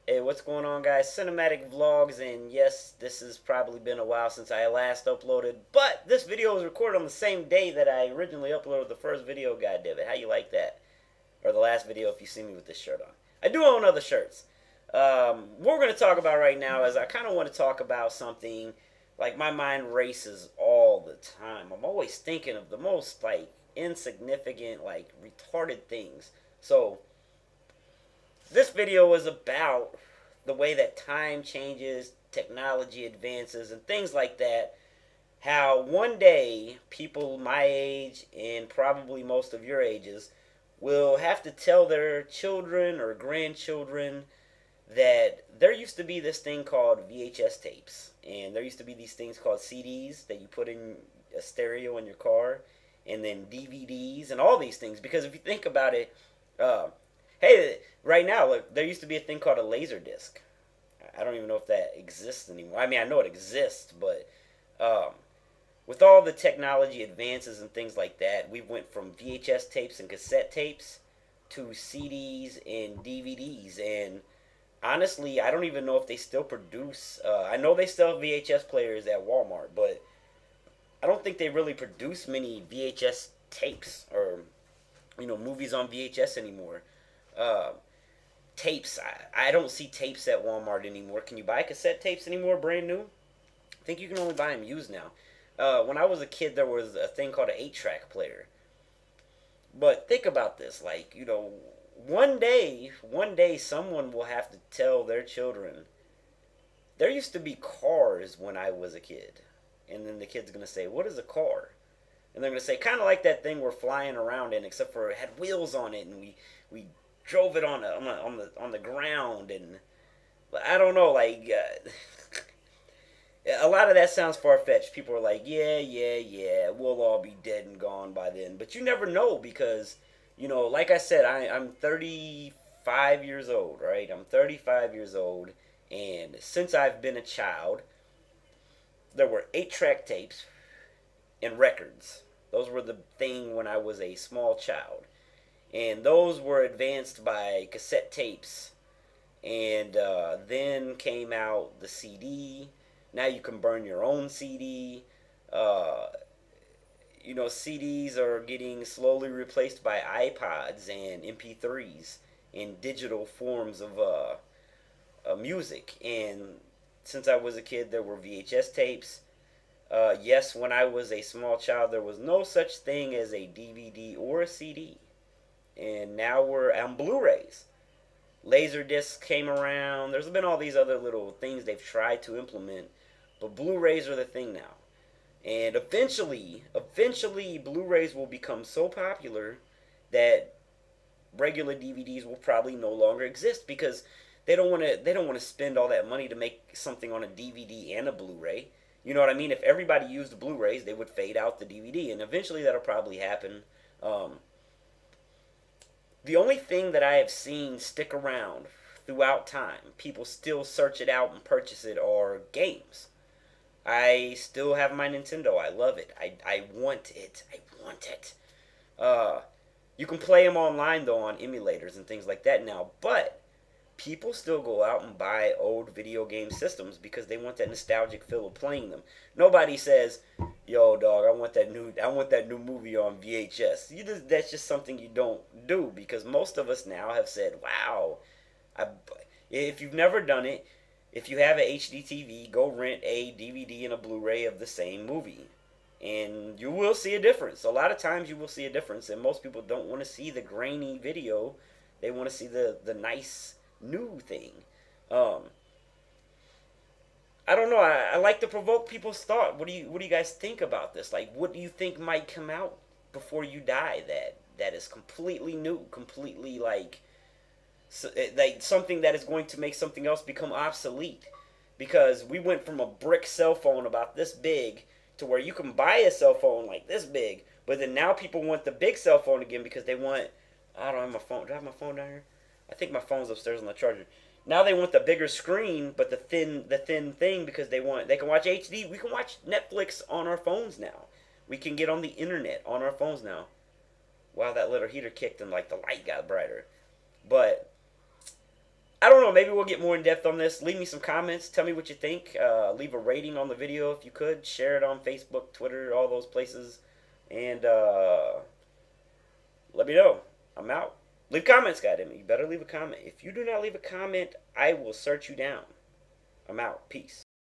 Hey, what's going on, guys? Sinumatic vlogs, and yes, this has probably been a while since I last uploaded, but this video was recorded on the same day that I originally uploaded the first video. God damn it, how you like that? Or the last video if you see me with this shirt on. I do own other shirts. What we're going to talk about right now is I kind of want to talk about something like my mind races all the time. I'm always thinking of the most like insignificant, like retarded things. So this video is about the way that time changes, technology advances, and things like that. How one day people my age and probably most of your ages will have to tell their children or grandchildren that there used to be this thing called VHS tapes, and there used to be these things called CDs that you put in a stereo in your car, and then DVDs and all these things. Because if you think about it, uh, hey, right now, look, there used to be a thing called a laser disc. I don't even know if that exists anymore. I mean, I know it exists, but um, with all the technology advances and things like that, we went from VHS tapes and cassette tapes to CDs and DVDs. And honestly, I don't even know if they still produce. I know they still have VHS players at Walmart, but I don't think they really produce many VHS tapes or movies on VHS anymore. Uh, Tapes. I don't see tapes at Walmart anymore. Can you buy cassette tapes anymore, brand new? I think you can only buy them used now. When I was a kid, there was a thing called an 8-track player. But think about this, like, one day someone will have to tell their children, there used to be cars when I was a kid. And then the kid's going to say, what is a car? And they're going to say, kind of like that thing we're flying around in, except for it had wheels on it, and we drove it on the ground, and I don't know, like a lot of that sounds far fetched. People are like, yeah, we'll all be dead and gone by then, but you never know because like I said, I'm 35 years old, right? I'm 35 years old, and since I've been a child, there were 8-track tapes and records. Those were the thing when I was a small child. And those were advanced by cassette tapes. And then came out the CD. Now you can burn your own CD. CDs are getting slowly replaced by iPods and MP3s and digital forms of music. And since I was a kid, there were VHS tapes. Yes, when I was a small child, there was no such thing as a DVD or a CD. And now we're on Blu-rays. Laser discs came around. There's been all these other little things they've tried to implement, but Blu-rays are the thing now. And eventually, Blu-rays will become so popular that regular DVDs will probably no longer exist because they don't want to spend all that money to make something on a DVD and a Blu-ray. You know what I mean? If everybody used the Blu-rays, they would fade out the DVD, and eventually that'll probably happen. The only thing that I have seen stick around throughout time, people still search it out and purchase it, are games. I still have my Nintendo. I love it. I want it. I want it. You can play them online, though, on emulators and things like that now, but people still go out and buy old video game systems because they want that nostalgic feel of playing them. Nobody says, "Yo, dog, I want that new movie on VHS." That's just something you don't do because most of us now have said, "Wow, if you've never done it, if you have a HD TV, go rent a DVD and a Blu-ray of the same movie, and you will see a difference. A lot of times you will see a difference, and most people don't want to see the grainy video; they want to see the nice new thing. I don't know. I like to provoke people's thought. What do you guys think about this? Like, what do you think might come out before you die that is completely new, completely like something that is going to make something else become obsolete? Because we went from a brick cell phone about this big to where you can buy a cell phone like this big, but then now people want the big cell phone again because they want. I don't have my phone. Do I have my phone down here? I think my phone's upstairs on the charger. Now they want the bigger screen, but the thin thing because they can watch HD. We can watch Netflix on our phones now. We can get on the internet on our phones now. Wow, that little heater kicked and like the light got brighter. But I don't know. Maybe we'll get more in depth on this. Leave me some comments. Tell me what you think. Leave a rating on the video if you could. Share it on Facebook, Twitter, all those places. And let me know. I'm out. Leave comments, goddamn it. You better leave a comment. If you do not leave a comment, I will search you down. I'm out. Peace.